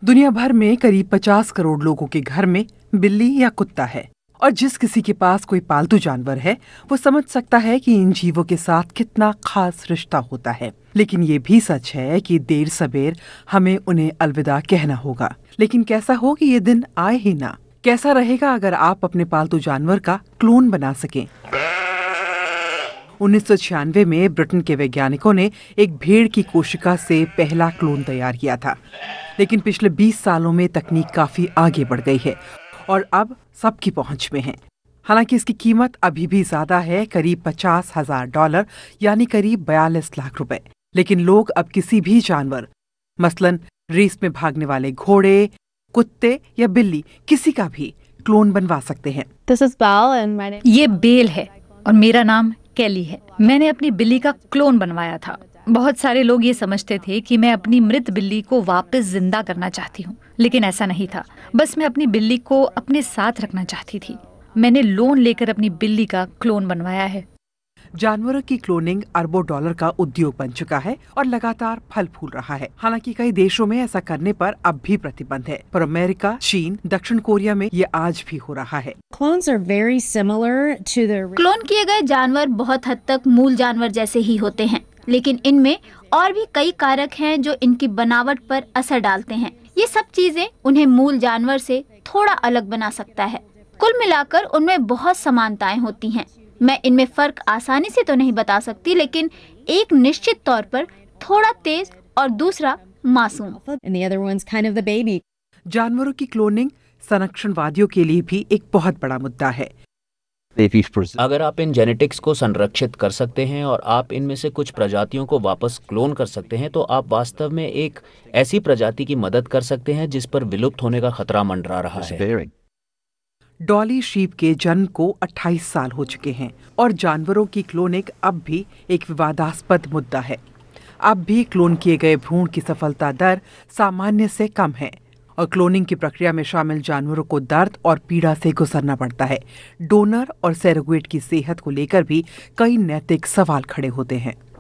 दुनिया भर में करीब 50 करोड़ लोगों के घर में बिल्ली या कुत्ता है और जिस किसी के पास कोई पालतू जानवर है वो समझ सकता है कि इन जीवों के साथ कितना खास रिश्ता होता है। लेकिन ये भी सच है कि देर सबेर हमें उन्हें अलविदा कहना होगा। लेकिन कैसा हो कि ये दिन आए ही ना। कैसा रहेगा अगर आप अपने पालतू जानवर का क्लोन बना सकें। 1996 में ब्रिटेन के वैज्ञानिकों ने एक भेड़ की कोशिका से पहला क्लोन तैयार किया था। लेकिन पिछले 20 सालों में तकनीक काफी आगे बढ़ गई है और अब सबकी पहुंच में है। हालांकि इसकी कीमत अभी भी ज्यादा है, करीब $50,000 यानी करीब 42 लाख रुपए। लेकिन लोग अब किसी भी जानवर, मसलन रेस में भागने वाले घोड़े, कुत्ते या बिल्ली, किसी का भी क्लोन बनवा सकते हैं। ये बेल है और मेरा नाम केली है। मैंने अपनी बिल्ली का क्लोन बनवाया था। बहुत सारे लोग ये समझते थे कि मैं अपनी मृत बिल्ली को वापस जिंदा करना चाहती हूँ, लेकिन ऐसा नहीं था। बस मैं अपनी बिल्ली को अपने साथ रखना चाहती थी। मैंने लोन लेकर अपनी बिल्ली का क्लोन बनवाया है। जानवरों की क्लोनिंग अरबों डॉलर का उद्योग बन चुका है और लगातार फल फूल रहा है। हालांकि कई देशों में ऐसा करने पर अब भी प्रतिबंध है, पर अमेरिका, चीन, दक्षिण कोरिया में ये आज भी हो रहा है। क्लोन किए गए जानवर बहुत हद तक मूल जानवर जैसे ही होते हैं, लेकिन इनमें और भी कई कारक हैं जो इनकी बनावट पर असर डालते हैं। ये सब चीजें उन्हें मूल जानवर से थोड़ा अलग बना सकता है। कुल मिलाकर उनमें बहुत समानताएं होती हैं। मैं इनमें फर्क आसानी से तो नहीं बता सकती, लेकिन एक निश्चित तौर पर थोड़ा तेज और दूसरा मासूम। जानवरों की क्लोनिंग संरक्षणवादियों के लिए भी एक बहुत बड़ा मुद्दा है। अगर आप इन जेनेटिक्स को संरक्षित कर सकते हैं और आप इनमें से कुछ प्रजातियों को वापस क्लोन कर सकते हैं, तो आप वास्तव में एक ऐसी प्रजाति की मदद कर सकते हैं जिस पर विलुप्त होने का खतरा मंडरा रहा है। डॉली शीप के जन्म को 28 साल हो चुके हैं और जानवरों की क्लोनिंग अब भी एक विवादास्पद मुद्दा है। अब भी क्लोन किए गए भ्रूण की सफलता दर सामान्य से कम है और क्लोनिंग की प्रक्रिया में शामिल जानवरों को दर्द और पीड़ा से गुजरना पड़ता है। डोनर और सैरोगेट की सेहत को लेकर भी कई नैतिक सवाल खड़े होते हैं।